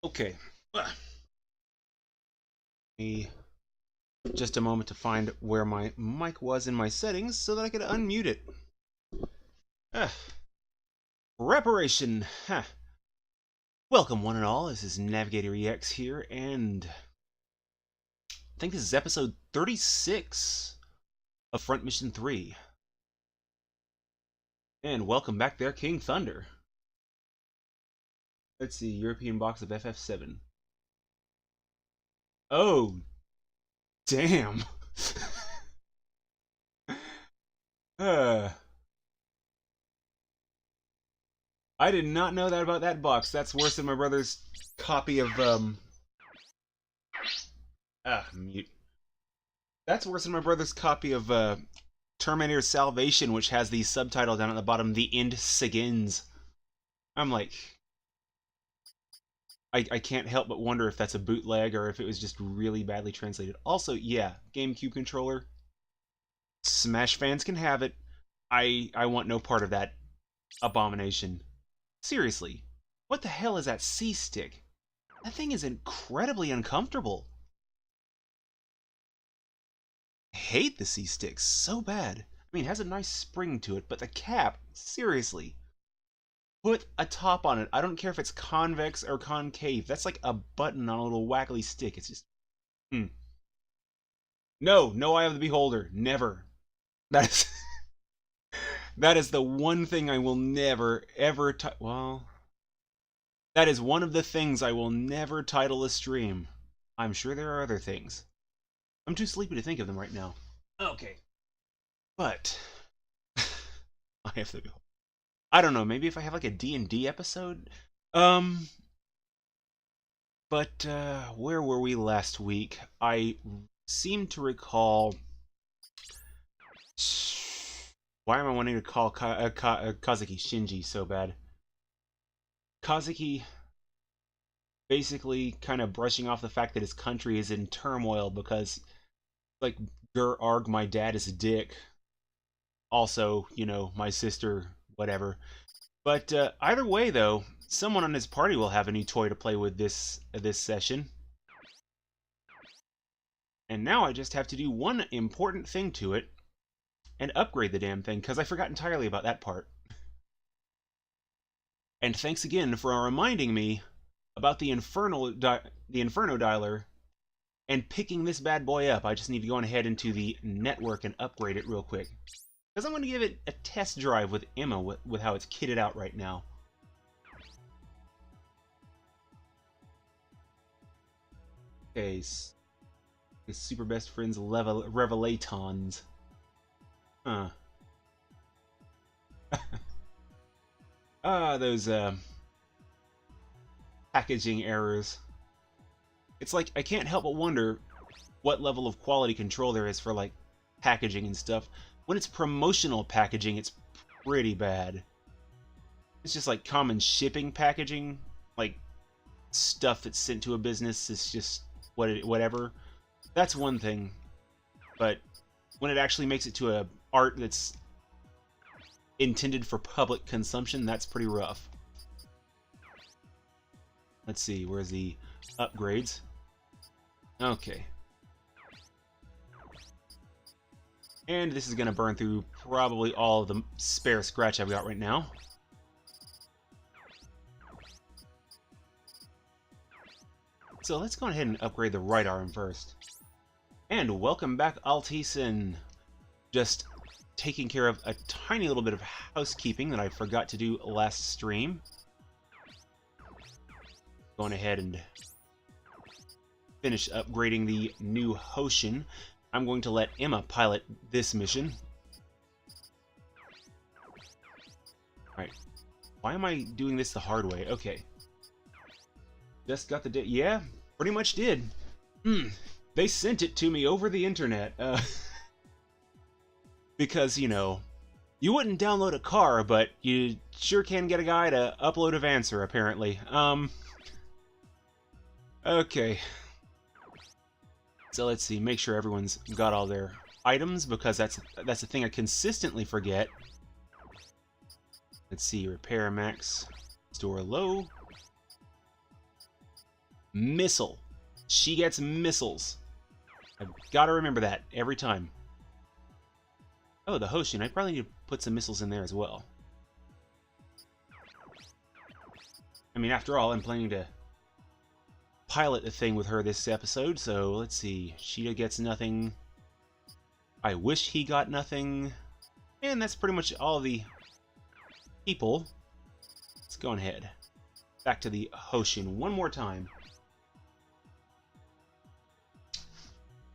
Okay. Me just a moment to find where my mic was in my settings so that I could unmute it. Ah, Preparation. Huh. Welcome one and all. This is NavigatorEX here, and I think this is episode 36 of Front Mission 3. And welcome back there, King Thunder. Let's see, European box of FF7. Oh, damn. uh, I did not know that about that box. That's worse than my brother's copy of, mute. That's worse than my brother's copy of, Terminator Salvation, which has the subtitle down at the bottom, The End Seguins. I'm like... I can't help but wonder if that's a bootleg or if it was just really badly translated. Also, yeah, GameCube controller. Smash fans can have it. I want no part of that abomination. Seriously, what the hell is that C-stick? That thing is incredibly uncomfortable. I hate the C-stick so bad. I mean, it has a nice spring to it, but the cap, seriously. Put a top on it. I don't care if it's convex or concave. That's like a button on a little waggly stick. It's just... No, no eye of the beholder. Never. That is... that is the one thing I will never, ever... Well... That is one of the things I will never title a stream. I'm sure there are other things. I'm too sleepy to think of them right now. Okay. But... I have the beholder. I don't know, maybe if I have like a D&D episode? But, where were we last week? I seem to recall... Why am I wanting to call Kazuki Shinji so bad? Kazuki basically kind of brushing off the fact that his country is in turmoil because, like, arg, my dad is a dick. Also, you know, my sister... whatever. But either way, though, someone on his party will have a new toy to play with this session. And now I just have to do one important thing to it and upgrade the damn thing, because I forgot entirely about that part. And thanks again for reminding me about the Inferno dialer and picking this bad boy up. I just need to go on ahead into the network and upgrade it real quick. Because I'm going to give it a test drive with Emma with how it's kitted out right now. Okay, the super best friends revelatons. Huh. Those packaging errors. It's like, I can't help but wonder what level of quality control there is for, like, packaging and stuff. When it's promotional packaging, it's pretty bad. It's just like common shipping packaging, like stuff that's sent to a business is just whatever. That's one thing. But when it actually makes it to a art that's intended for public consumption, that's pretty rough. Let's see, where's the upgrades? Okay. And this is going to burn through probably all of the spare scratch I've got right now. So let's go ahead and upgrade the right arm first. And welcome back, Altisen. Just taking care of a tiny little bit of housekeeping that I forgot to do last stream. Going ahead and finish upgrading the new Hoshin. I'm going to let Emma pilot this mission. Alright. Why am I doing this the hard way? Okay. Just got the... yeah, pretty much did. They sent it to me over the internet. Because, you know, you wouldn't download a car, but you sure can get a guy to upload a Vancer, apparently. Okay. So let's see, make sure everyone's got all their items, because that's the thing I consistently forget. Let's see, repair max, store low. Missile. She gets missiles. I've got to remember that every time. Oh, the Hoshin. I probably need to put some missiles in there as well. I mean, after all, I'm planning to pilot the thing with her this episode, so let's see. Sheeta gets nothing. I wish he got nothing. And that's pretty much all the people. Let's go ahead. Back to the Hoshin one more time.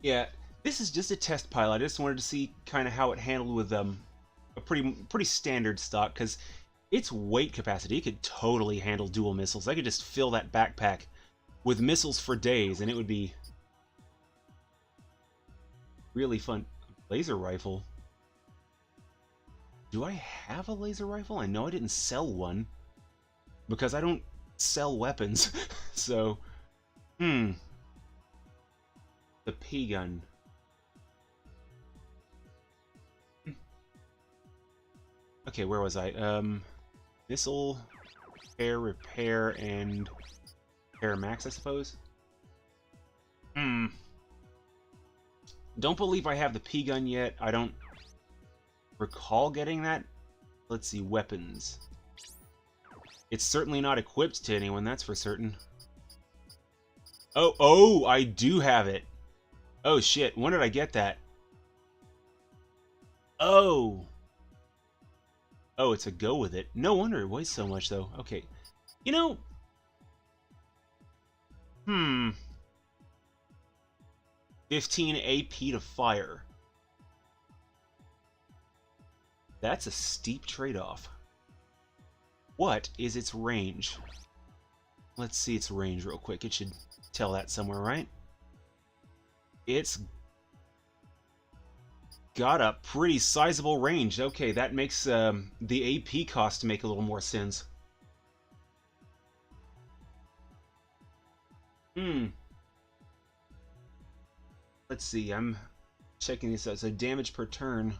Yeah, this is just a test pilot. I just wanted to see kind of how it handled with a pretty standard stock, because its weight capacity, it could totally handle dual missiles. I could just fill that backpack with missiles for days, and it would be really fun. Laser rifle. Do I have a laser rifle? I know I didn't sell one, because I don't sell weapons. So, the P-gun. Okay, where was I? Missile, repair, and repair max, I suppose? Don't believe I have the P-gun yet. I don't recall getting that. Let's see, weapons. It's certainly not equipped to anyone, that's for certain. Oh, I do have it. Oh, shit. When did I get that? Oh, it's a go with it. No wonder it weighs so much, though. Okay. You know... 15 AP to fire. That's a steep trade-off. What is its range? Let's see its range real quick. It should tell that somewhere, right? It's got a pretty sizable range. Okay, that makes the AP cost make a little more sense. Let's see, I'm checking this out. So damage per turn.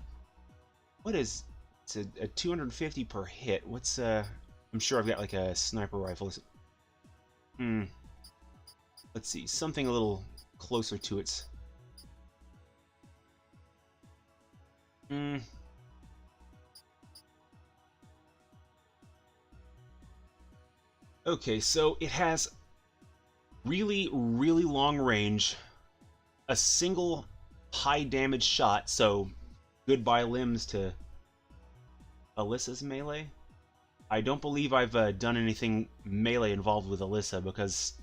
What is... It's a 250 per hit. What's I'm sure I've got like a sniper rifle. Let's see, something a little closer to its... Okay, so it has really, really long range, a single high damage shot, so goodbye limbs to Alyssa's melee. I don't believe I've done anything melee involved with Alyssa, because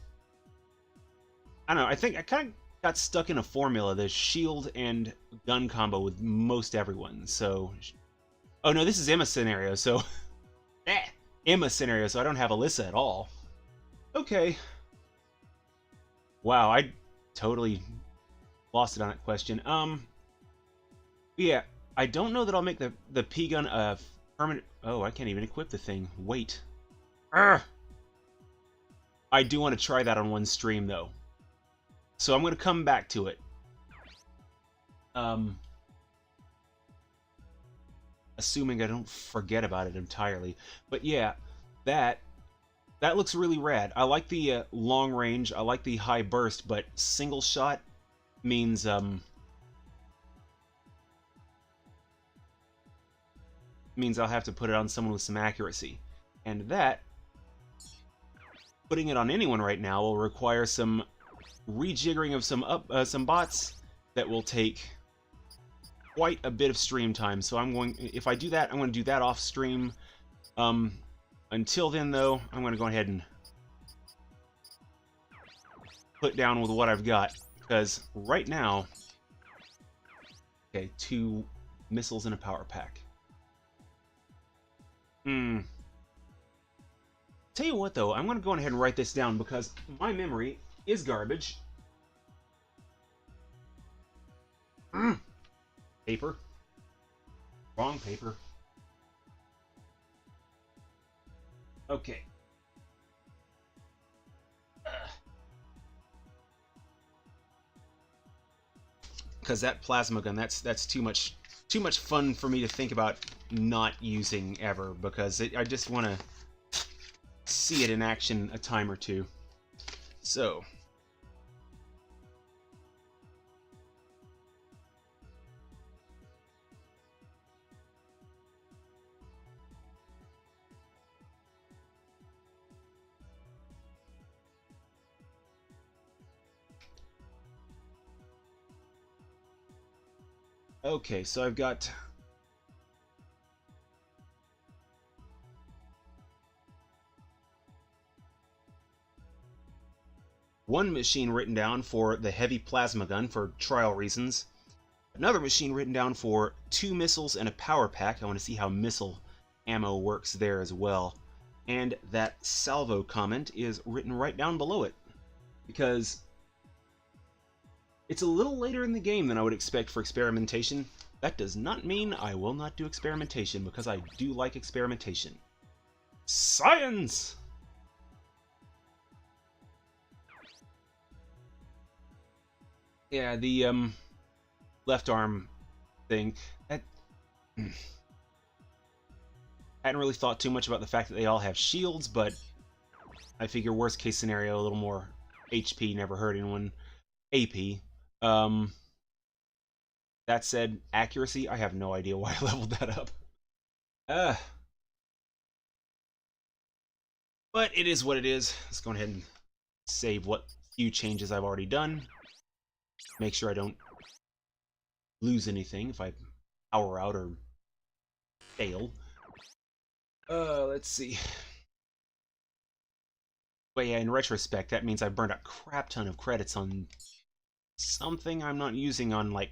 I don't know, I think I kind of got stuck in a formula, the shield and gun combo with most everyone, so... Oh no, this is Emma scenario, so... Emma scenario, so I don't have Alyssa at all. Okay. Wow, I totally lost it on that question. Yeah, I don't know that I'll make the P-gun a permanent... Oh, I can't even equip the thing. Wait. Urgh! I do want to try that on one stream, though. So I'm going to come back to it. Assuming I don't forget about it entirely. But yeah, that looks really rad. I like the long range, I like the high burst, but single shot means I'll have to put it on someone with some accuracy. And that, putting it on anyone right now, will require some rejiggering of some bots that will take quite a bit of stream time. So if I do that, I'm going to do that off stream. Until then, though, I'm going to go ahead and put down with what I've got, because right now, okay, 2 missiles in a power pack. Tell you what, though, I'm going to go ahead and write this down, because my memory is garbage. Paper. Wrong paper. Okay. Because that plasma gun, that's too much fun for me to think about not using ever, because I just want to see it in action a time or two. So. Okay, so I've got one machine written down for the heavy plasma gun for trial reasons. Another machine written down for 2 missiles and a power pack. I want to see how missile ammo works there as well. And that salvo comment is written right down below it, because it's a little later in the game than I would expect for experimentation. That does not mean I will not do experimentation, because I do like experimentation. Science! Yeah, the left arm thing. I hadn't really thought too much about the fact that they all have shields, but I figure worst case scenario, a little more HP, never hurt anyone. AP. That said, accuracy, I have no idea why I leveled that up. But it is what it is. Let's go ahead and save what few changes I've already done. Make sure I don't lose anything if I power out or fail. Let's see. But yeah, in retrospect, that means I burned a crap ton of credits on something I'm not using on, like,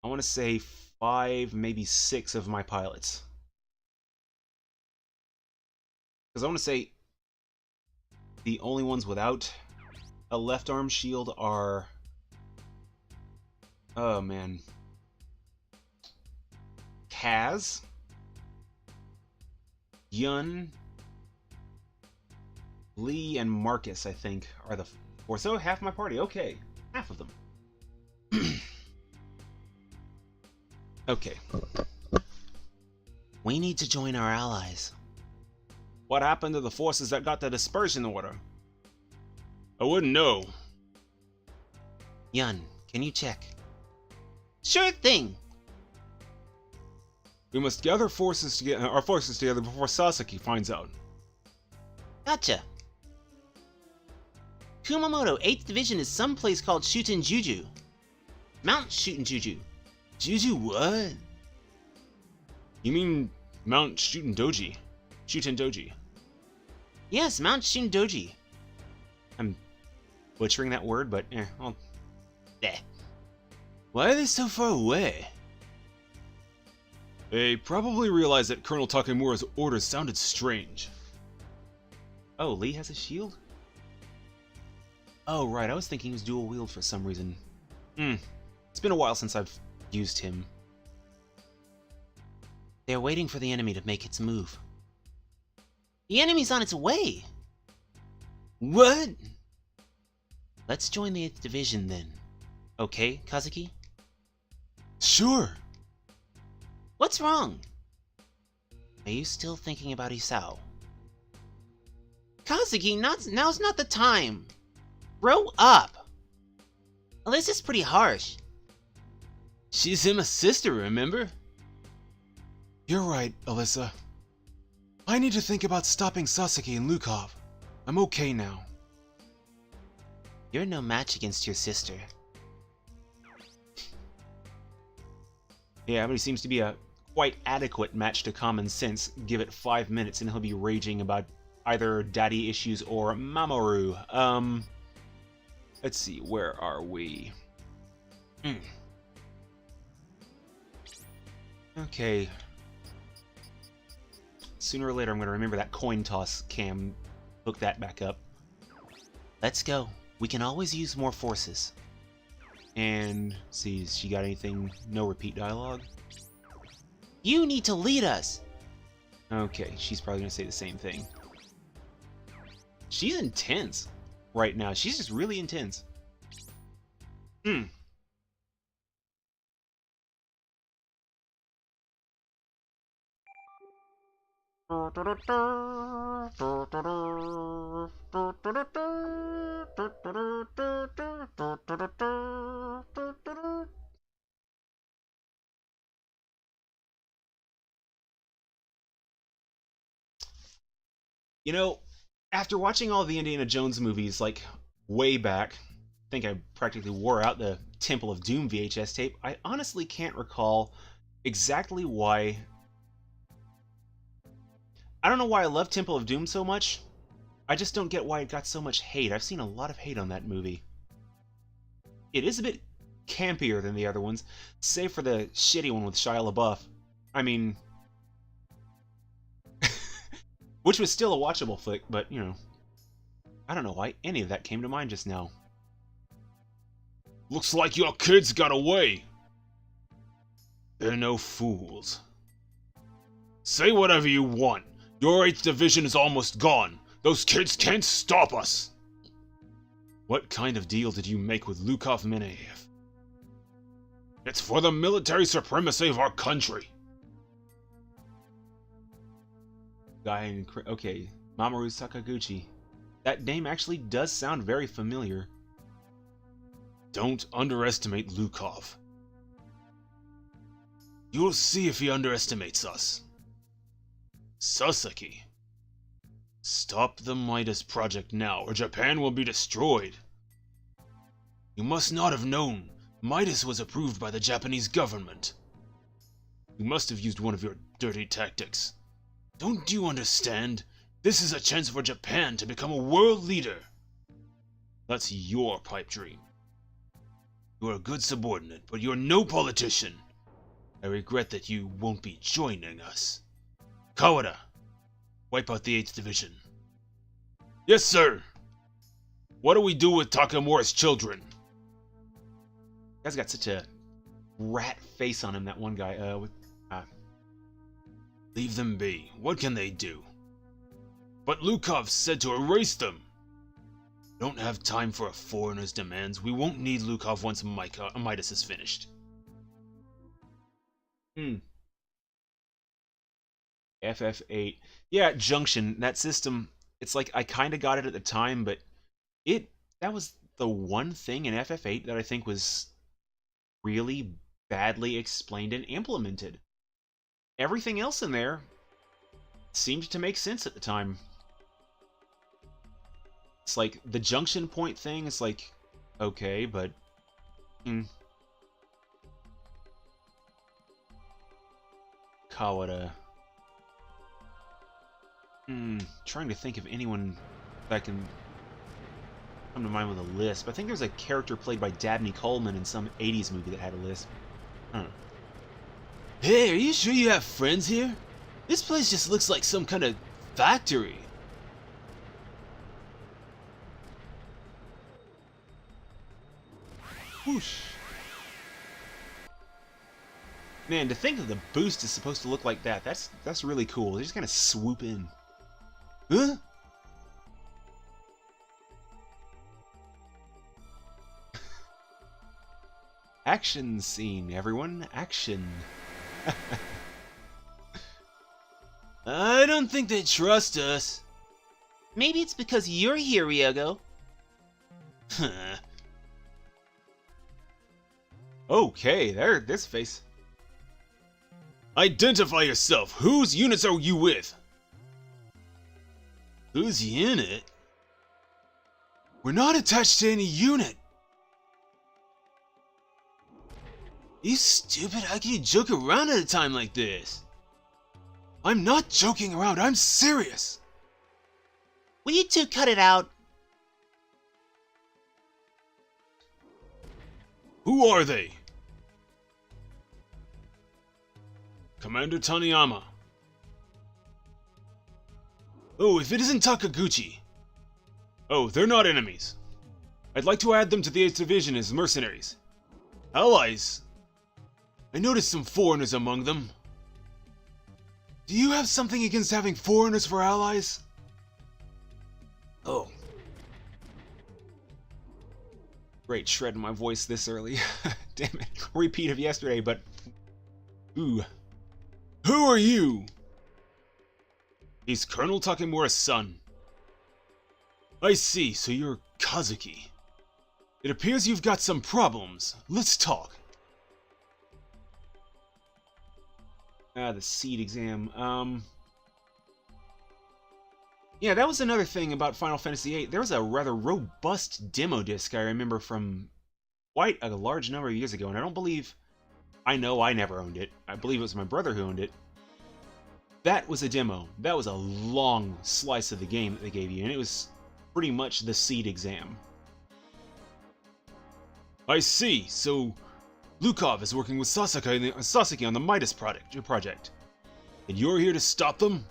I want to say 5, maybe 6 of my pilots. Because I want to say the only ones without a left arm shield are... Oh, man. Kaz, Yun, Lee, and Marcus, I think, are the 4. So half my party. Okay. Half of them. Okay. We need to join our allies. What happened to the forces that got the dispersion order? I wouldn't know. Yun, can you check? Sure thing. We must gather our forces together before Sasaki finds out. Gotcha. Kumamoto 8th Division is someplace called Shutendoji. Mount Shutendoji. Juju what? You mean Mount Shutendoji? Shutendoji. Yes, Mount Shutendoji. I'm butchering that word, but I'll... Why are they so far away? They probably realized that Colonel Takemura's orders sounded strange. Oh, Lee has a shield? Oh, right, I was thinking he was dual-wield for some reason. It's been a while since I've used him. They're waiting for the enemy to make its move. The enemy's on its way! What? Let's join the 8th Division then. Okay, Kazuki? Sure! What's wrong? Are you still thinking about Isao? Kazuki, now's not the time! Grow up! Alyssa's pretty harsh. She's Emma's sister, remember? You're right, Alyssa. I need to think about stopping Sasaki and Lukov. I'm okay now. You're no match against your sister. Yeah, but he seems to be a quite adequate match to common sense. Give it 5 minutes and he'll be raging about either daddy issues or Mamoru. Let's see, where are we? Okay. Sooner or later I'm going to remember that coin toss cam. Hook that back up. Let's go. We can always use more forces. And, see, has she got anything? No repeat dialogue? You need to lead us! Okay, she's probably going to say the same thing. She's intense right now. She's just really intense. You know, after watching all the Indiana Jones movies, like, way back, I think I practically wore out the Temple of Doom VHS tape, I honestly can't recall exactly why. I don't know why I love Temple of Doom so much. I just don't get why it got so much hate. I've seen a lot of hate on that movie. It is a bit campier than the other ones, save for the shitty one with Shia LaBeouf. I mean, which was still a watchable flick, but, you know, I don't know why any of that came to mind just now. Looks like your kids got away. They're no fools. Say whatever you want. Your 8th Division is almost gone. Those kids can't stop us. What kind of deal did you make with Lukov Mineyev? It's for the military supremacy of our country. Guy in... Okay, Mamoru Sakaguchi. That name actually does sound very familiar. Don't underestimate Lukov. You'll see if he underestimates us. Sasaki. Stop the Midas project now, or Japan will be destroyed. You must not have known. Midas was approved by the Japanese government. You must have used one of your dirty tactics. Don't you understand? This is a chance for Japan to become a world leader. That's your pipe dream. You're a good subordinate, but you're no politician. I regret that you won't be joining us. Kawada, wipe out the 8th Division. Yes, sir. What do we do with Takamura's children? Guy's got such a rat face on him, that one guy. Leave them be. What can they do? But Lukov said to erase them. Don't have time for a foreigner's demands. We won't need Lukov once Midas is finished. FF8. Yeah, Junction, that system, it's like I kind of got it at the time, but that was the one thing in FF8 that I think was really badly explained and implemented. Everything else in there seemed to make sense at the time. It's like the junction point thing is like, okay, but Kawada. Trying to think of anyone that can come to mind with a lisp. I think there's a character played by Dabney Coleman in some 80s movie that had a lisp. Hey, are you sure you have friends here? This place just looks like some kind of factory. Whoosh. Man, to think that the boost is supposed to look like that, that's really cool. They just kind of swoop in. Huh? Action scene, everyone. Action. I don't think they trust us. Maybe it's because you're here, Ryogo. Okay, this face. Identify yourself. Whose units are you with? Whose unit? We're not attached to any unit. You stupid, how can you joke around at a time like this? I'm not joking around, I'm serious. Will you two cut it out? Who are they? Commander Taniyama. Oh, if it isn't Takaguchi. Oh, they're not enemies. I'd like to add them to the 8th Division as mercenaries. Allies? I noticed some foreigners among them. Do you have something against having foreigners for allies? Oh. Great shred in my voice this early. Damn it. Repeat of yesterday, but... Ooh. Who are you? He's Colonel Takemura's son. I see, so you're Kazuki. It appears you've got some problems. Let's talk. The seed exam. Yeah, that was another thing about Final Fantasy VIII. There was a rather robust demo disc I remember from quite a large number of years ago, and I don't believe... I know I never owned it. I believe it was my brother who owned it. That was a demo. That was a long slice of the game that they gave you, and it was pretty much the seed exam. I see, so Lukov is working with Sasuke on the Midas project. And you're here to stop them?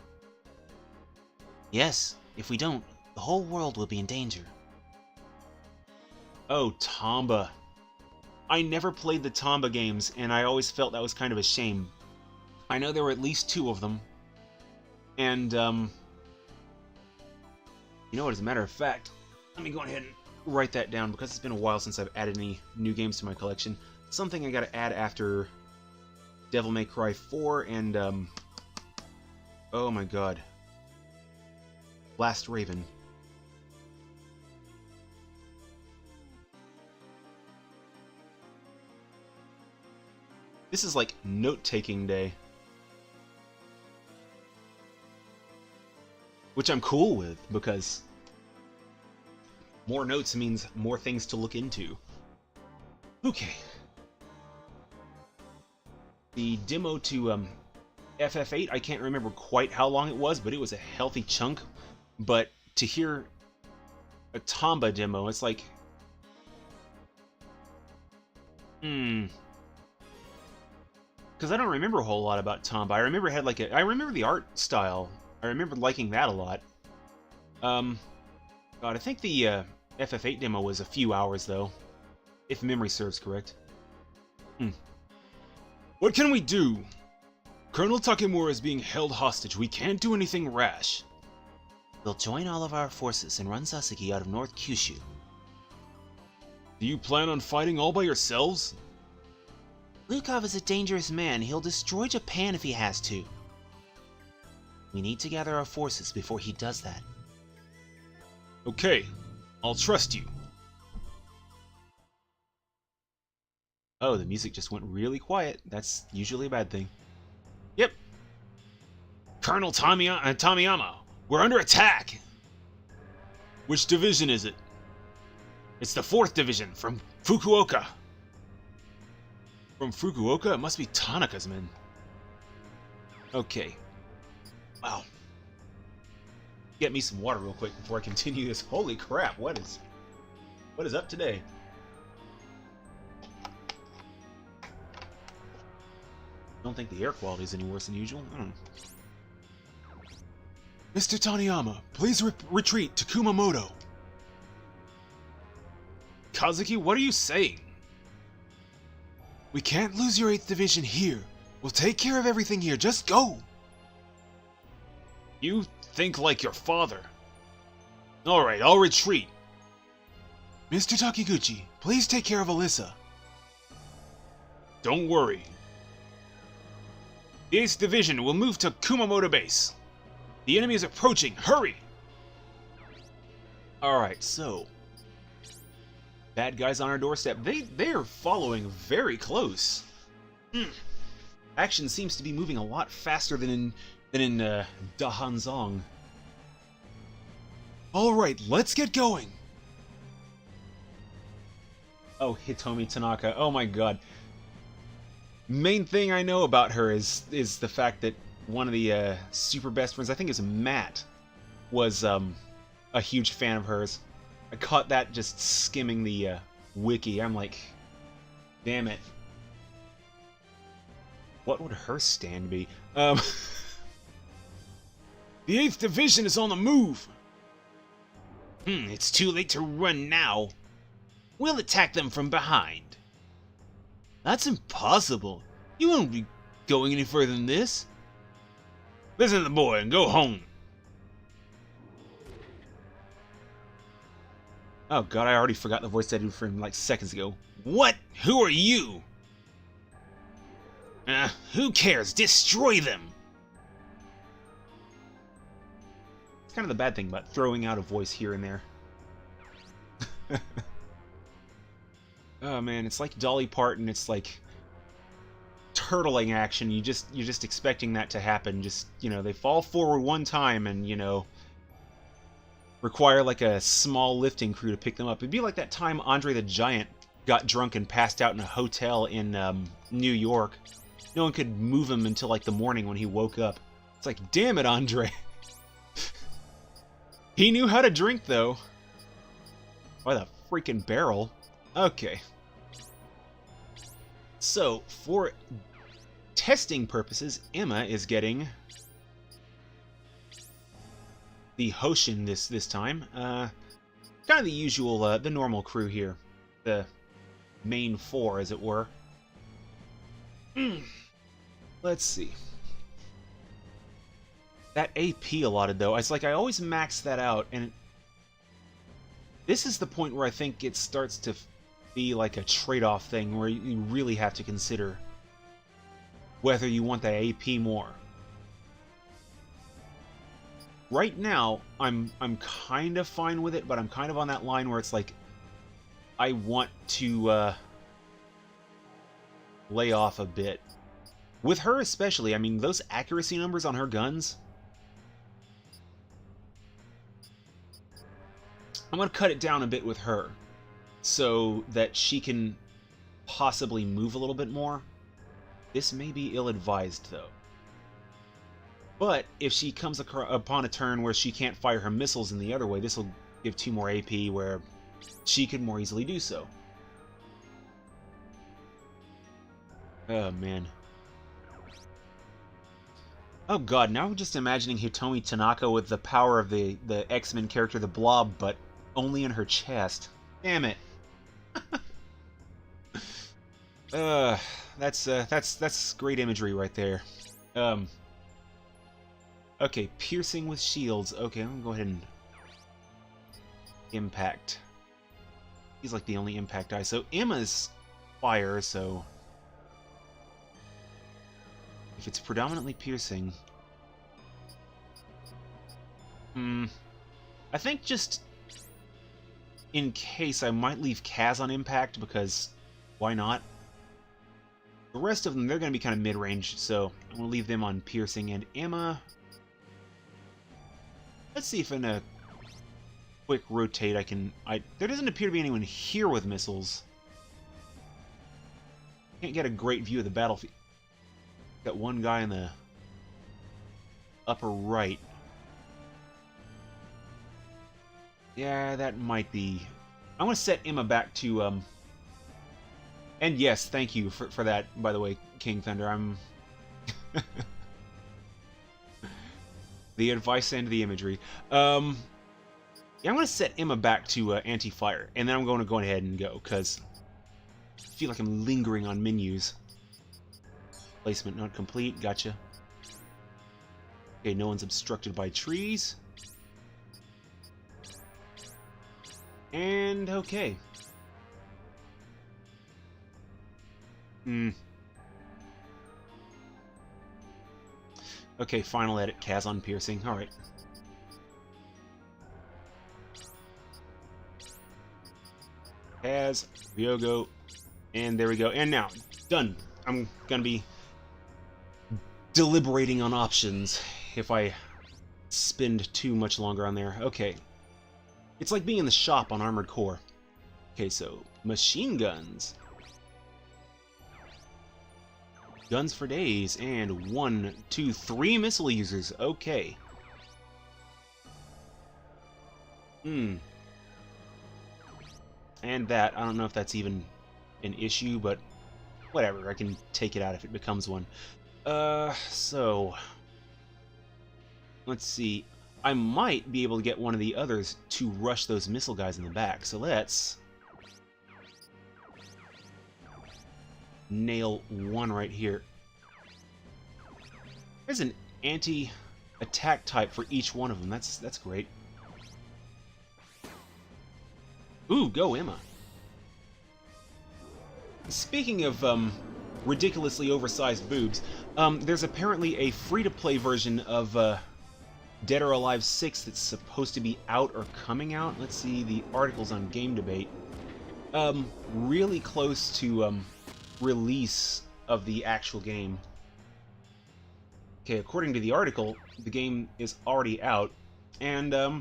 Yes, if we don't, the whole world will be in danger. Oh, Tomba. I never played the Tomba games, and I always felt that was kind of a shame. I know there were at least 2 of them. And, you know what, as a matter of fact, let me go ahead and write that down, because it's been a while since I've added any new games to my collection. Something I gotta add after Devil May Cry 4 and, oh my god. Last Raven. This is like note-taking day. Which I'm cool with, because more notes means more things to look into. Okay. The demo to FF8, I can't remember quite how long it was, but it was a healthy chunk. But to hear a Tomba demo, it's like... Because I don't remember a whole lot about Tomba. I remember it had like I remember the art style. I remember liking that a lot. God, I think the FF8 demo was a few hours, though. If memory serves correct. What can we do? Colonel Takemura is being held hostage. We can't do anything rash. We'll join all of our forces and run Sasuke out of North Kyushu. Do you plan on fighting all by yourselves? Lukov is a dangerous man. He'll destroy Japan if he has to. We need to gather our forces before he does that. Okay, I'll trust you. Oh, the music just went really quiet. That's usually a bad thing. Yep. Colonel Tomiyama, we're under attack! Which division is it? It's the 4th Division, from Fukuoka. From Fukuoka? It must be Tanaka's men. Okay. Wow. Get me some water real quick before I continue this. Holy crap, what is up today? I don't think the air quality is any worse than usual. I don't know. Mr. Taniyama, please retreat to Kumamoto. Kazuki, what are you saying? We can't lose your 8th Division here. We'll take care of everything here. Just go. You think like your father. Alright, I'll retreat. Mr. Takiguchi, please take care of Alyssa. Don't worry. The 8th Division will move to Kumamoto base. The enemy is approaching. Hurry! Alright, so... bad guys on our doorstep. They are following very close. Action seems to be moving a lot faster than in Dahanzong. Alright, let's get going! Oh, Hitomi Tanaka. Oh my god. Main thing I know about her is the fact that one of the super best friends, I think it's Matt, was a huge fan of hers. I caught that just skimming the wiki. I'm like, damn it. What would her stand be? The 8th Division is on the move! It's too late to run now. We'll attack them from behind. That's impossible. You won't be going any further than this. Listen to the boy and go home. Oh god, I already forgot the voice I did from like seconds ago. What? Who are you? Who cares? Destroy them! It's kind of the bad thing about throwing out a voice here and there. Oh man, it's like Dolly Parton. It's like turtling action. You're just expecting that to happen. Just, you know, they fall forward one time and, you know, require like a small lifting crew to pick them up. It'd be like that time Andre the Giant got drunk and passed out in a hotel in New York. No one could move him until like the morning when he woke up. It's like, damn it, Andre. He knew how to drink, though. By the freaking barrel. Okay. So, for testing purposes, Emma is getting the Hoshin this time. Kind of the usual, the normal crew here. The main four, as it were. Let's see. That AP allotted, though, it's like I always max that out, and this is the point where I think it starts to be like a trade-off thing, where you really have to consider whether you want that AP more. Right now, I'm kind of fine with it, but I'm kind of on that line where it's like I want to lay off a bit. With her especially, I mean, those accuracy numbers on her guns, I'm going to cut it down a bit with her so that she can possibly move a little bit more. This may be ill-advised, though. But if she comes upon a turn where she can't fire her missiles in the other way, this will give 2 more AP where she could more easily do so. Oh, man. Oh god, now I'm just imagining Hitomi Tanaka with the power of the X-Men character, the Blob, but only in her chest. Damn it. That's great imagery right there. Okay, piercing with shields. Okay, I'm gonna go ahead and impact. He's like the only impact die. So Emma's fire, so if it's predominantly piercing, I think just in case I might leave Kaz on impact, because why not? The rest of them, they're going to be kind of mid-range, so I'm going to leave them on piercing. And Emma, let's see if in a quick rotate I can... there doesn't appear to be anyone here with missiles. Can't get a great view of the battlefield. Got one guy in the upper right. Yeah, that might be... I want to set Emma back to... And yes, thank you for that, by the way, King Thunder. I'm... the advice and the imagery. Yeah, I'm going to set Emma back to anti-fire, and then I'm going to go ahead and go, because I feel like I'm lingering on menus. Placement not complete, gotcha. Okay, no one's obstructed by trees. And okay. Okay, final edit, Kaz on piercing. Alright. Kaz, Ryogo, and there we go. And now, done. I'm gonna be deliberating on options if I spend too much longer on there. Okay. It's like being in the shop on Armored Core. Okay, so machine guns. Guns for days, and 1, 2, 3 missile users. Okay. And that, I don't know if that's even an issue, but whatever, I can take it out if it becomes one. So... let's see. I might be able to get one of the others to rush those missile guys in the back, so let's nail one right here. There's an anti-attack type for each one of them. That's great. Ooh, go Emma. Speaking of ridiculously oversized boobs, there's apparently a free-to-play version of Dead or Alive 6 that's supposed to be out or coming out. Let's see the articles on Game Debate. Really close to release of the actual game. Okay, according to the article, the game is already out, and I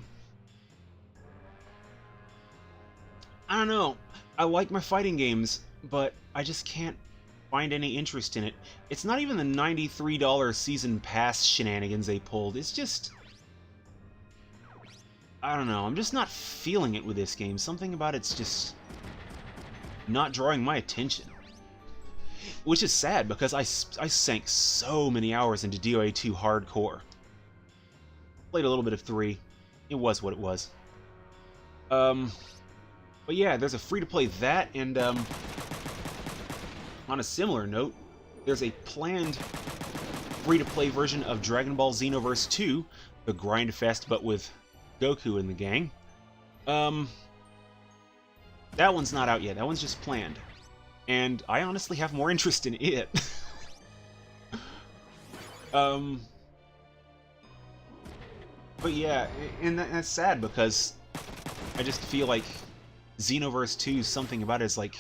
don't know. I like my fighting games, but I just can't find any interest in it. It's not even the $93 season pass shenanigans they pulled. It's just, I don't know. I'm just not feeling it with this game. Something about it's just not drawing my attention. Which is sad, because I sank so many hours into DOA 2 Hardcore. Played a little bit of 3. It was what it was. But yeah, there's a free-to-play that, and on a similar note, there's a planned free-to-play version of Dragon Ball Xenoverse 2, the grind fest, but with Goku in the gang. That one's not out yet. That one's just planned. And I honestly have more interest in it. But yeah, and that's sad, because I just feel like Xenoverse 2, something about it is like...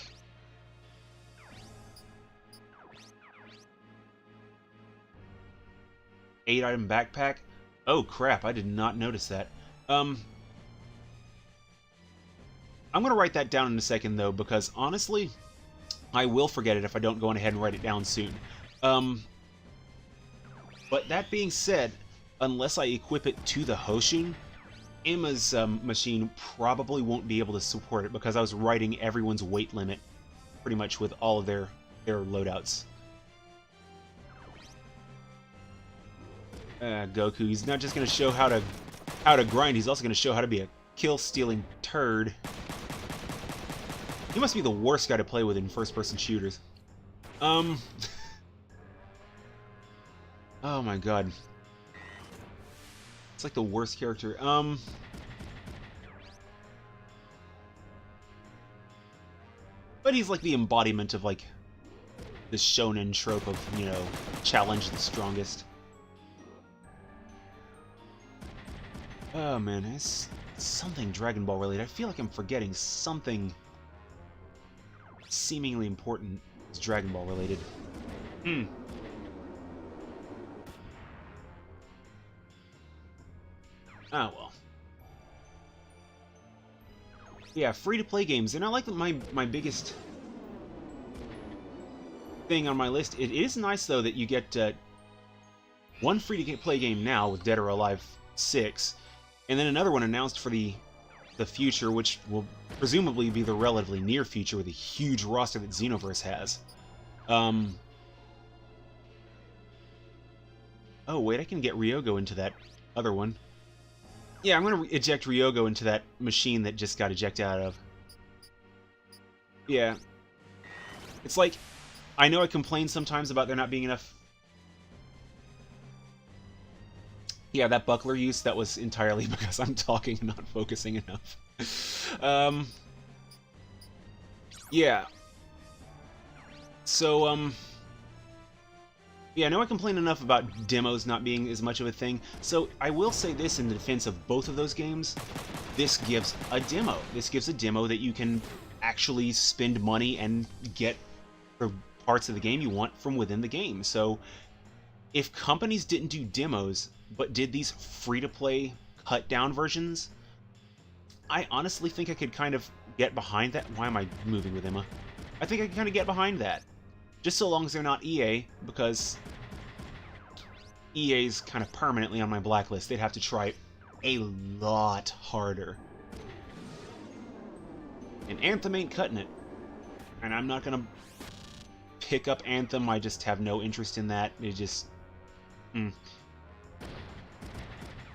Eight-item backpack? Oh crap, I did not notice that. I'm gonna write that down in a second, though, because honestly, I will forget it if I don't go on ahead and write it down soon. But that being said, unless I equip it to the Hoshun, Emma's machine probably won't be able to support it, because I was writing everyone's weight limit pretty much with all of their loadouts. Goku, he's not just going to show how to grind, he's also going to show how to be a kill-stealing turd. He must be the worst guy to play with in first-person shooters. Oh my god. It's like the worst character. But he's like the embodiment of, like, the shonen trope of, you know, challenge the strongest. Oh man, it's something Dragon Ball related. I feel like I'm forgetting something seemingly important is Dragon Ball related. Oh well. Yeah, free-to-play games, and I like that my biggest thing on my list. It is nice though that you get one free-to-play game now with Dead or Alive 6, and then another one announced for the future, which will presumably be the relatively near future with a huge roster that Xenoverse has. Oh wait, I can get Ryogo into that other one. Yeah, I'm going to eject Ryogo into that machine that just got ejected out of. Yeah. It's like, I know I complain sometimes about there not being enough... Yeah, that buckler use, that was entirely because I'm talking and not focusing enough. Yeah. So, yeah, I know I complain enough about demos not being as much of a thing, so I will say this in the defense of both of those games. This gives a demo. This gives a demo that you can actually spend money and get the parts of the game you want from within the game. So, if companies didn't do demos, but did these free-to-play cut-down versions, I honestly think I could kind of get behind that. Why am I moving with Emma? I think I can kind of get behind that. Just so long as they're not EA, because EA's kind of permanently on my blacklist. They'd have to try a lot harder. And Anthem ain't cutting it. And I'm not going to pick up Anthem. I just have no interest in that. It just...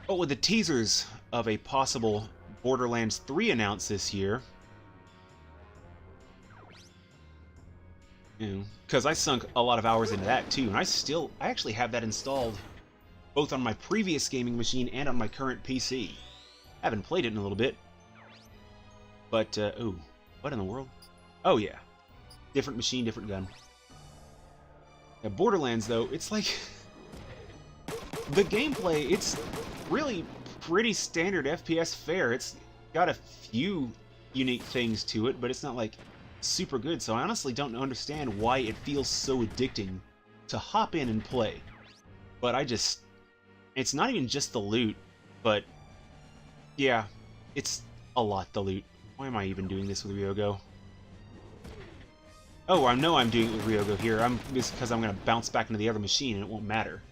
But with the teasers of a possible Borderlands 3 announced this year... Because I sunk a lot of hours into that too, and I actually have that installed both on my previous gaming machine and on my current PC. I haven't played it in a little bit. But, ooh, what in the world? Oh yeah, different machine, different gun. Yeah, Borderlands though, it's like... the gameplay, it's really pretty standard FPS fare. It's got a few unique things to it, but it's not like super good, so I honestly don't understand why it feels so addicting to hop in and play. But it's not even just the loot, but yeah, it's a lot, the loot. Why am I even doing this with Ryogo? Oh, I know I'm doing it with Ryogo here. It's because I'm going to bounce back into the other machine and it won't matter.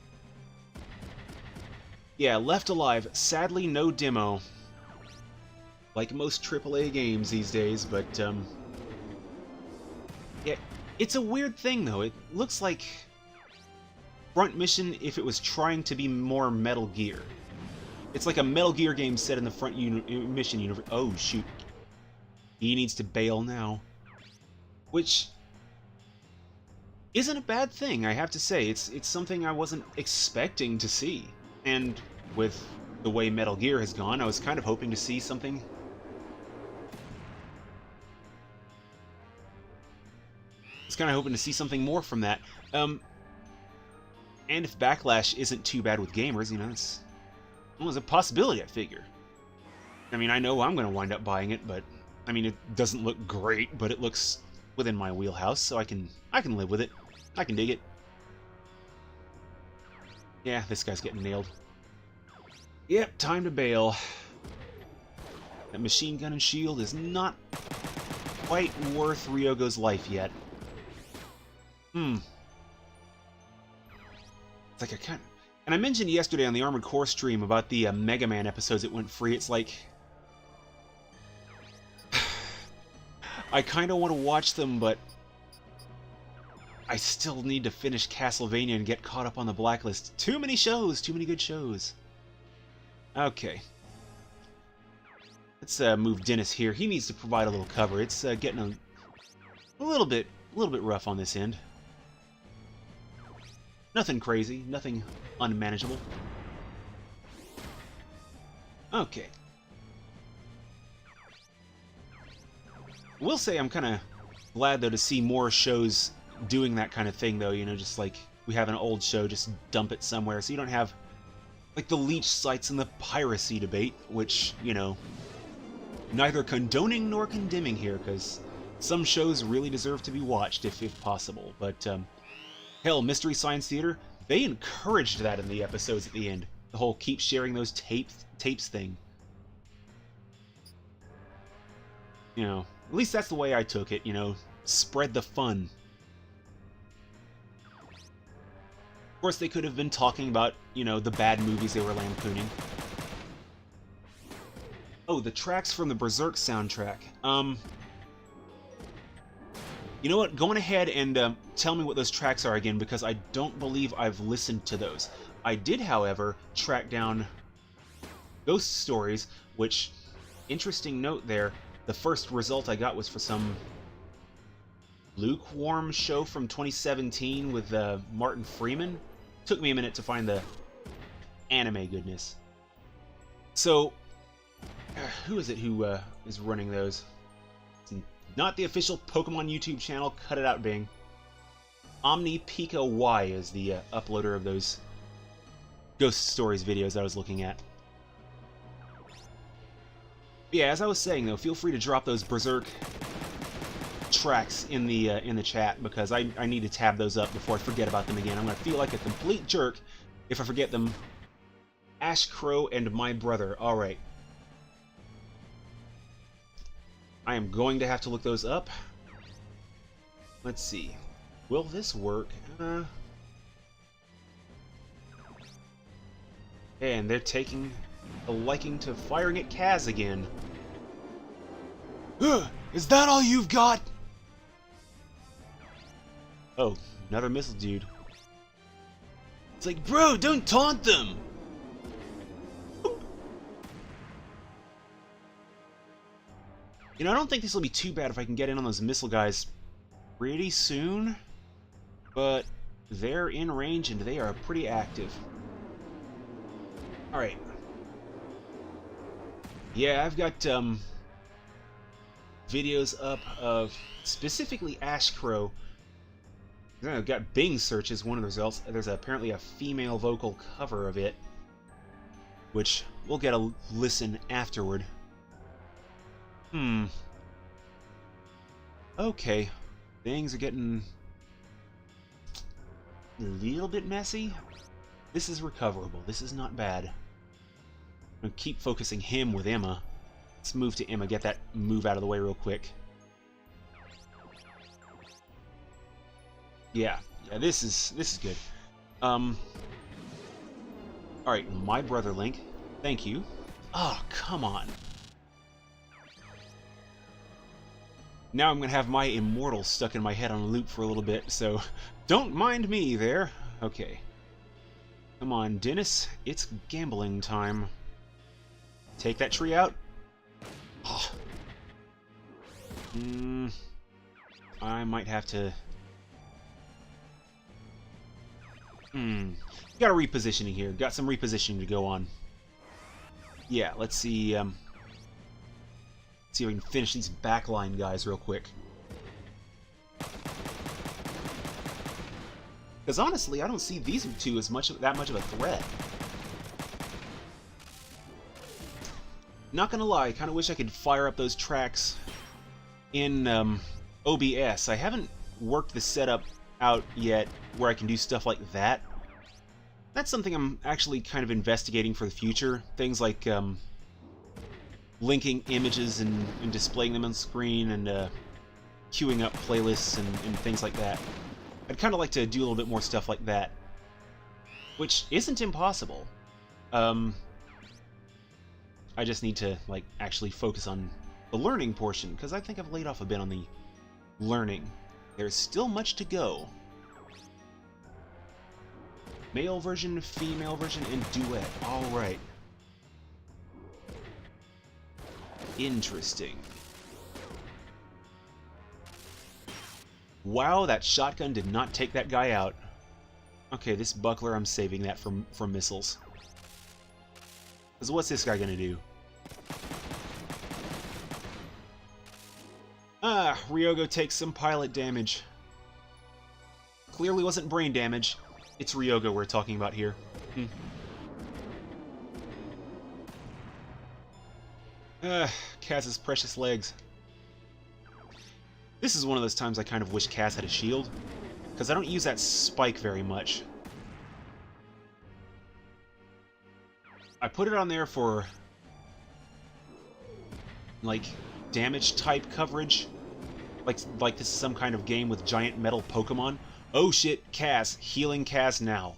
Yeah, left alive. Sadly, no demo. Like most AAA games these days, but yeah, it's a weird thing though. It looks like Front Mission if it was trying to be more Metal Gear. It's like a Metal Gear game set in the Front Mission universe. Oh shoot. He needs to bail now. Which isn't a bad thing, I have to say. It's something I wasn't expecting to see. And with the way Metal Gear has gone, I was kind of hoping to see something. I was kind of hoping to see something more from that. And if Backlash isn't too bad with gamers, you know, it's a possibility, I figure. I mean, I know I'm going to wind up buying it, but I mean, it doesn't look great, but it looks within my wheelhouse, so I can live with it. I can dig it. Yeah, this guy's getting nailed. Yep, time to bail. That machine gun and shield is not quite worth Ryogo's life yet. It's like and I mentioned yesterday on the Armored Core stream about the Mega Man episodes that went free. It's like I kind of want to watch them, but I still need to finish Castlevania and get caught up on the blacklist. Too many shows, too many good shows. Okay. Let's move Dennis here. He needs to provide a little cover. It's getting a little bit rough on this end. Nothing crazy, nothing unmanageable. Okay. Will say I'm kind of glad, though, to see more shows doing that kind of thing, though. You know, just like we have an old show, just dump it somewhere, so you don't have like the leech sites and the piracy debate, which, you know, neither condoning nor condemning here, because some shows really deserve to be watched if possible. But hell, Mystery Science Theater, they encouraged that in the episodes at the end. The whole keep sharing those tapes thing. You know, at least that's the way I took it, you know, spread the fun. Of course, they could have been talking about, you know, the bad movies they were lampooning. Oh, the tracks from the Berserk soundtrack. You know what? Go on ahead and tell me what those tracks are again, because I don't believe I've listened to those. I did, however, track down Ghost Stories, which, interesting note there, the first result I got was for some lukewarm show from 2017 with Martin Freeman. Took me a minute to find the anime goodness. So, who is it who is running those? It's not the official Pokemon YouTube channel. Cut it out, Bing. Omni Pika Y is the uploader of those Ghost Stories videos I was looking at. But yeah, as I was saying, though, feel free to drop those Berserk tracks in the chat, because I need to tab those up before I forget about them again. I'm going to feel like a complete jerk if I forget them. Ash Crow and My Brother. Alright. I am going to have to look those up. Let's see. Will this work? And they're taking a liking to firing at Kaz again. Is that all you've got? Oh, another missile dude. It's like, bro, don't taunt them! You know, I don't think this will be too bad if I can get in on those missile guys pretty soon. But they're in range and they are pretty active. Alright. Yeah, I've got videos up of specifically Ash Crow. I've got Bing search as one of the results. There's apparently a female vocal cover of it. which we'll get a listen afterward. Okay, things are getting a little bit messy. This is recoverable. This is not bad. I'm gonna keep focusing him with Emma. Let's move to Emma, get that move out of the way real quick. Yeah, this is good. Alright, my brother Link. Thank you. Oh, come on. Now I'm going to have my immortal stuck in my head on a loop for a little bit, so don't mind me there. Okay. Come on, Dennis. It's gambling time. Take that tree out. Oh. I might have to... Got a repositioning here. Got some repositioning to go on. Yeah, let's see... see if we can finish these backline guys real quick. Because honestly, I don't see these two as that much of a threat. Not gonna lie, I kind of wish I could fire up those tracks in OBS. I haven't worked the setup out yet where I can do stuff like that. That's something I'm actually kind of investigating for the future. Things like linking images and displaying them on screen and queuing up playlists and things like that. I'd kind of like to do a little bit more stuff like that, which isn't impossible. I just need to like actually focus on the learning portion, because I think I've laid off a bit on the learning. There's still much to go. Male version, female version, and duet. Alright. Interesting. Wow, that shotgun did not take that guy out. Okay, this buckler, I'm saving that for missiles. Because what's this guy gonna do? Ah, Ryogo takes some pilot damage. Clearly wasn't brain damage. It's Ryogo we're talking about here. Kaz's precious legs. This is one of those times I kind of wish Kaz had a shield, because I don't use that spike very much. I put it on there for, like, damage type coverage. Like this is some kind of game with giant metal Pokemon. Oh shit, Kaz. Healing Kaz now.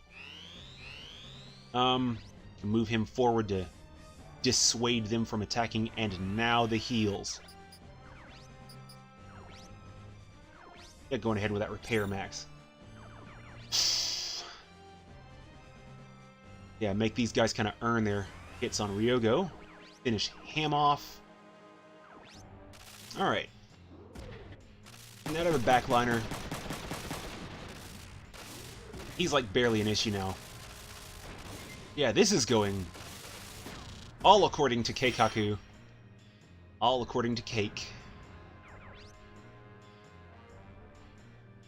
Move him forward to dissuade them from attacking, and now the heals. Yeah, going ahead with that repair max. Yeah, make these guys kind of earn their hits on Ryogo. Finish him off. Alright. And that other backliner, he's like barely an issue now. Yeah, this is going all according to Keikaku. All according to Cake.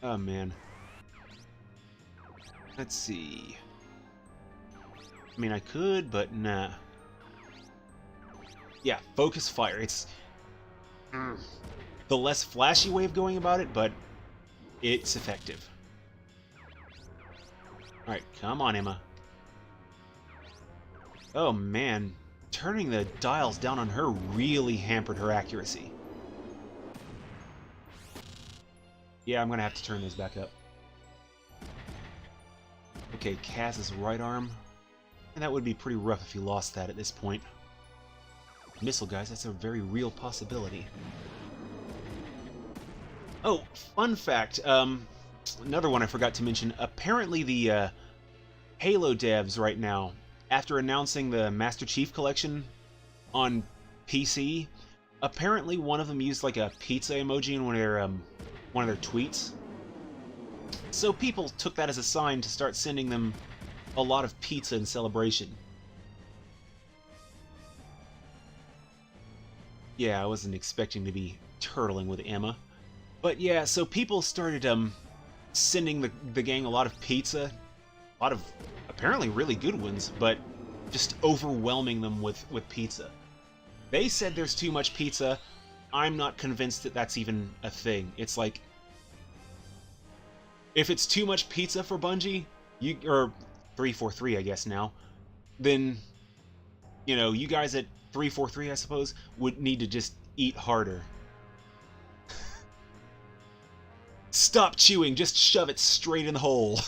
Oh man. Let's see. I mean, I could, but nah. Yeah, focus fire. It's the less flashy way of going about it, but it's effective. Alright, come on, Emma. Oh man, turning the dials down on her really hampered her accuracy. Yeah, I'm gonna have to turn those back up. Okay, Kaz's right arm. And that would be pretty rough if he lost that at this point. Missile, guys, that's a very real possibility. Oh, fun fact. Another one I forgot to mention. Apparently the Halo devs right now, after announcing the Master Chief Collection on PC, apparently one of them used like a pizza emoji in one of their tweets. So people took that as a sign to start sending them a lot of pizza in celebration. Yeah, I wasn't expecting to be turtling with Emma. But yeah, so people started sending the gang a lot of pizza. A lot of apparently really good ones, but just overwhelming them with pizza. They said there's too much pizza. I'm not convinced that that's even a thing. It's like, if it's too much pizza for Bungie, or 343, I guess now, then, you know, you guys at 343, I suppose, would need to just eat harder. Stop chewing, just shove it straight in the hole.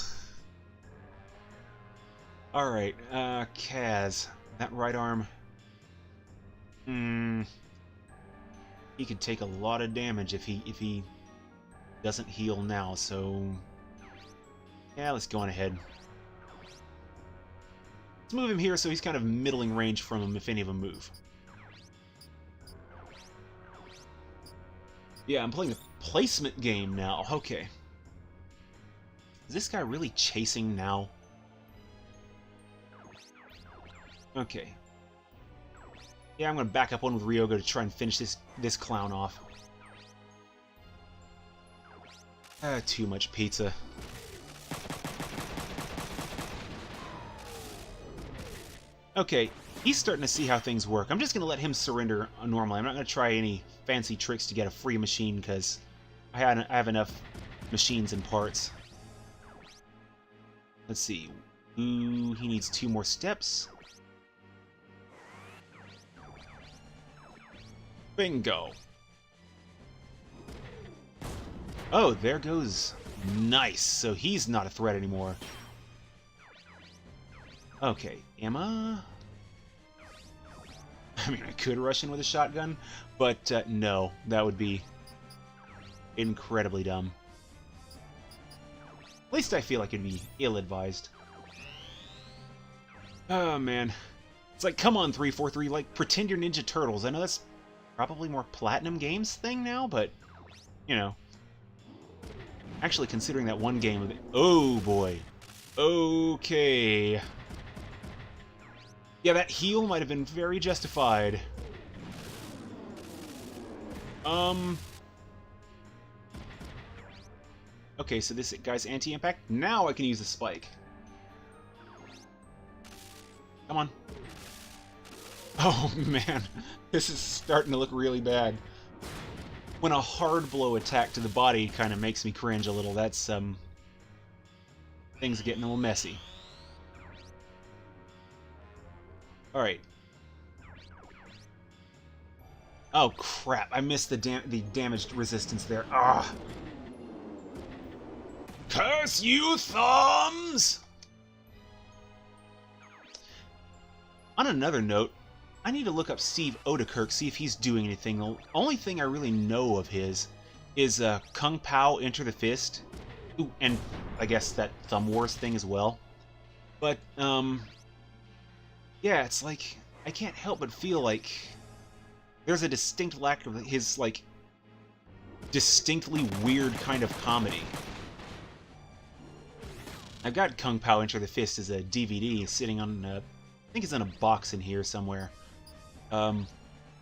Alright, Kaz. That right arm. He could take a lot of damage if he doesn't heal now, so yeah, let's go on ahead. Let's move him here so he's kind of middling range from him if any of them move. Yeah, I'm playing a placement game now. Okay. Is this guy really chasing now? Okay. Yeah, I'm gonna back up one with Ryoga to try and finish this clown off. Too much pizza. Okay, he's starting to see how things work. I'm just gonna let him surrender normally. I'm not gonna try any fancy tricks to get a free machine because I have enough machines and parts. Let's see. Ooh, he needs 2 more steps. Bingo. Oh, there goes. Nice. So he's not a threat anymore. Okay, Emma. I mean, I could rush in with a shotgun, but no, that would be incredibly dumb. At least I feel like it'd be ill-advised. Oh, man. It's like, come on, 343, like, pretend you're Ninja Turtles. I know that's probably more Platinum Games thing now, but, you know. Actually, considering that one game of it... Oh, boy. Okay. Yeah, that heal might have been very justified. Okay, so this guy's anti-impact. Now I can use the spike. Come on. Oh, man. This is starting to look really bad. When a hard blow attack to the body kind of makes me cringe a little, that's, things are getting a little messy. Alright. Oh, crap. I missed the damaged resistance there. Ah! Curse you, thumbs! On another note, I need to look up Steve Odekirk, see if he's doing anything. The only thing I really know of his is Kung Pao Enter the Fist. Ooh, and I guess that Thumb Wars thing as well. But, yeah, it's like, I can't help but feel like there's a distinct lack of his, like, distinctly weird kind of comedy. I've got Kung Pao Enter the Fist as a DVD sitting on, I think it's in a box in here somewhere.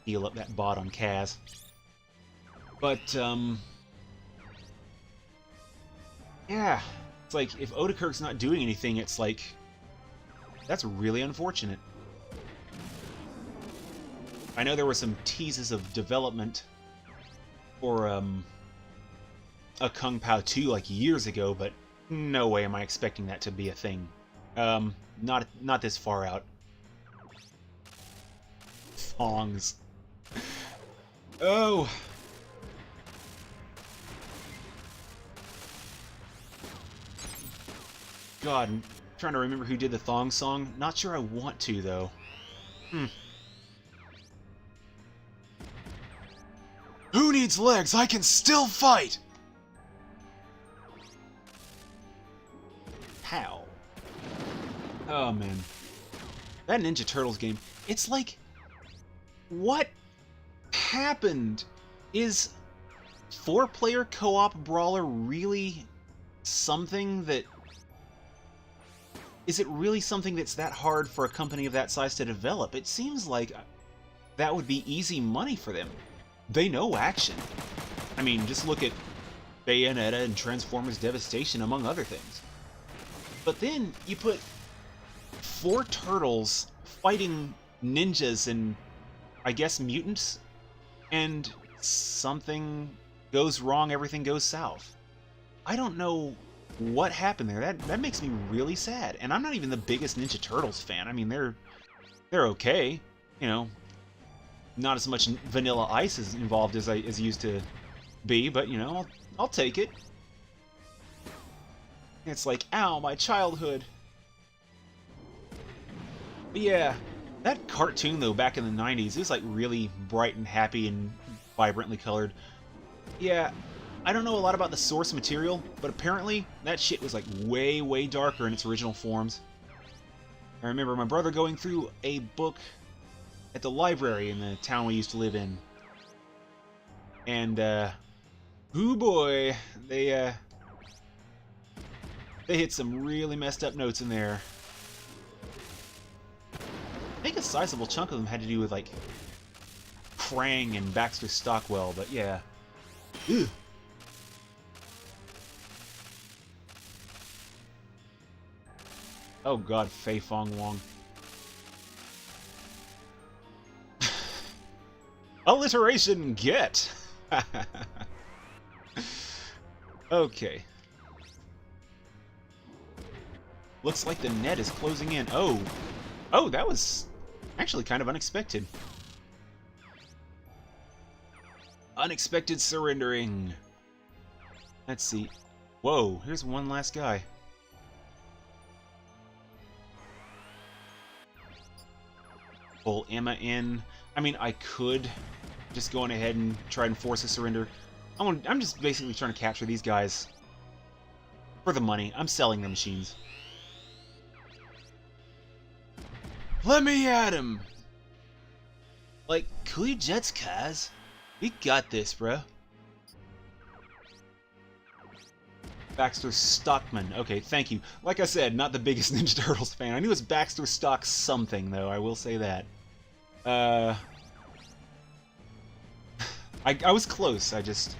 Heal up that bot on Kaz. But, yeah, it's like, if Odekirk's not doing anything, it's like, that's really unfortunate. I know there were some teases of development for, a Kung Pao 2, like, years ago, but no way am I expecting that to be a thing. Not this far out. Thongs. Oh! God, I'm trying to remember who did the Thong song. Not sure I want to, though. Who needs legs? I can still fight! How? Oh, man. That Ninja Turtles game, it's like... What happened? Is 4-player co-op brawler really something that... Is it really something that's that hard for a company of that size to develop? It seems like that would be easy money for them. They know action. I mean, just look at Bayonetta and Transformers Devastation, among other things. But then, you put 4 turtles fighting ninjas and, I guess, mutants, and something goes wrong, everything goes south. I don't know what happened there. That makes me really sad. And I'm not even the biggest Ninja Turtles fan. I mean, they're okay, you know. Not as much Vanilla Ice is involved as I used to be, but you know, I'll take it. It's like, ow, my childhood. But yeah, that cartoon though back in the 90s, it was like really bright and happy and vibrantly colored. Yeah, I don't know a lot about the source material, but apparently that shit was like way, way darker in its original forms. I remember my brother going through a book at the library in the town we used to live in. And, oh boy, they hit some really messed up notes in there. I think a sizable chunk of them had to do with, like, Krang and Baxter Stockwell, but yeah. Ugh. Oh god, Fei Fong Wong. Alliteration get! Okay. Looks like the net is closing in. Oh! Oh, that was actually kind of unexpected. Unexpected surrendering. Let's see. Whoa, here's one last guy. Pull Emma in. I mean, I could just go on ahead and try and force a surrender. I'm just basically trying to capture these guys for the money. I'm selling the machines. Let me at him! Like, cool your jets, Kaz. We got this, bro. Baxter Stockman. Okay, thank you. Like I said, not the biggest Ninja Turtles fan. I knew it was Baxter Stock something, though. I will say that. I was close. I just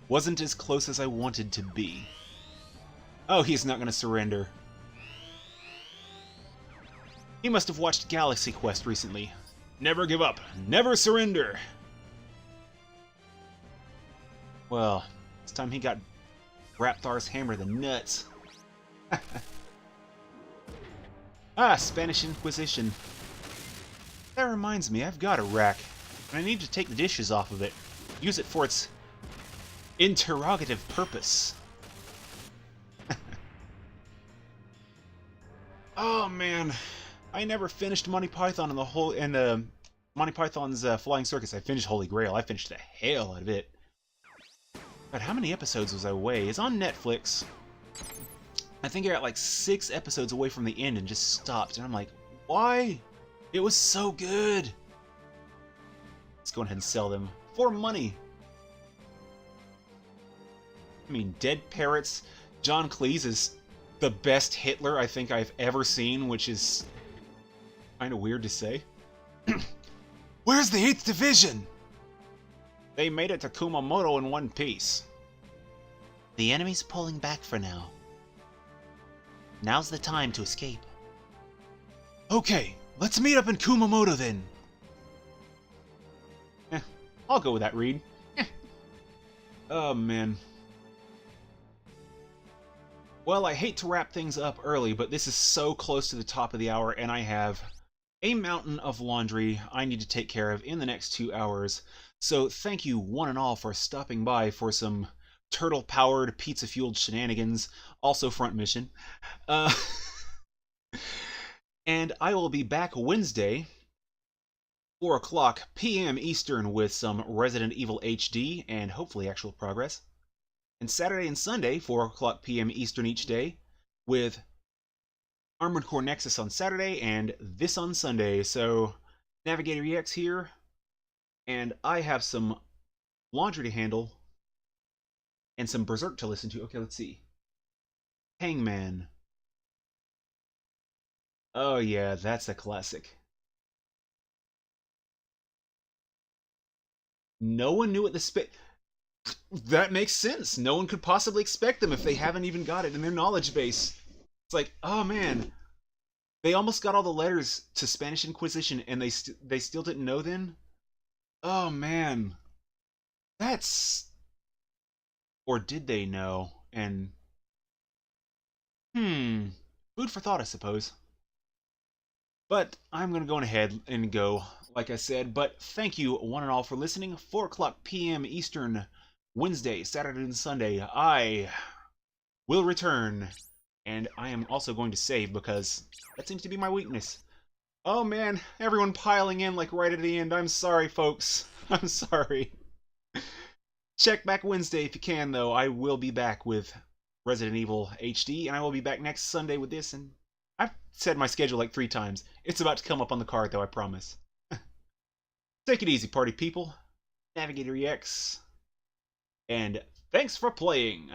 wasn't as close as I wanted to be. Oh, he's not going to surrender. He must have watched Galaxy Quest recently. Never give up. Never surrender. Well, this time he got Rapthar's hammer the nuts. Ah, Spanish Inquisition. That reminds me, I've got a rack, and I need to take the dishes off of it. Use it for its interrogative purpose. Oh man, I never finished Monty Python Monty Python's Flying Circus. I finished Holy Grail. I finished the hell out of it. But how many episodes was I away? It's on Netflix. I think I got like 6 episodes away from the end and just stopped. And I'm like, why? It was so good. Let's go ahead and sell them for money. I mean, Dead Parrots. John Cleese is the best Hitler I think I've ever seen, which is kind of weird to say. Where's the 8th Division? They made it to Kumamoto in one piece. The enemy's pulling back for now. Now's the time to escape. Okay, let's meet up in Kumamoto then. I'll go with that, Reed. Oh, man. Well, I hate to wrap things up early, but this is so close to the top of the hour, and I have a mountain of laundry I need to take care of in the next 2 hours. So thank you one and all for stopping by for some turtle-powered, pizza-fueled shenanigans, also front mission. And I will be back Wednesday, 4:00 p.m. Eastern, with some Resident Evil HD and hopefully actual progress. And Saturday and Sunday, 4:00 p.m. Eastern each day, with Armored Core Nexus on Saturday and this on Sunday. So, NavigatorEX here, and I have some laundry to handle and some Berserk to listen to. Okay, let's see. Hangman. Oh yeah, that's a classic. No one knew what the That makes sense. No one could possibly expect them if they haven't even got it in their knowledge base. It's like, oh man, They almost got all the letters to Spanish Inquisition, and they still didn't know then? Oh, man. That's... Or did they know? And... Food for thought, I suppose. But I'm going to go ahead and go, like I said. But thank you, one and all, for listening. 4 o'clock p.m. Eastern, Wednesday, Saturday, and Sunday. I will return. And I am also going to save because that seems to be my weakness. Oh man, everyone piling in like right at the end. I'm sorry, folks. I'm sorry. Check back Wednesday if you can, though. I will be back with Resident Evil HD, and I will be back next Sunday with this. And I've said my schedule like 3 times. It's about to come up on the card, though, I promise. Take it easy, party people. NavigatorEX. And thanks for playing.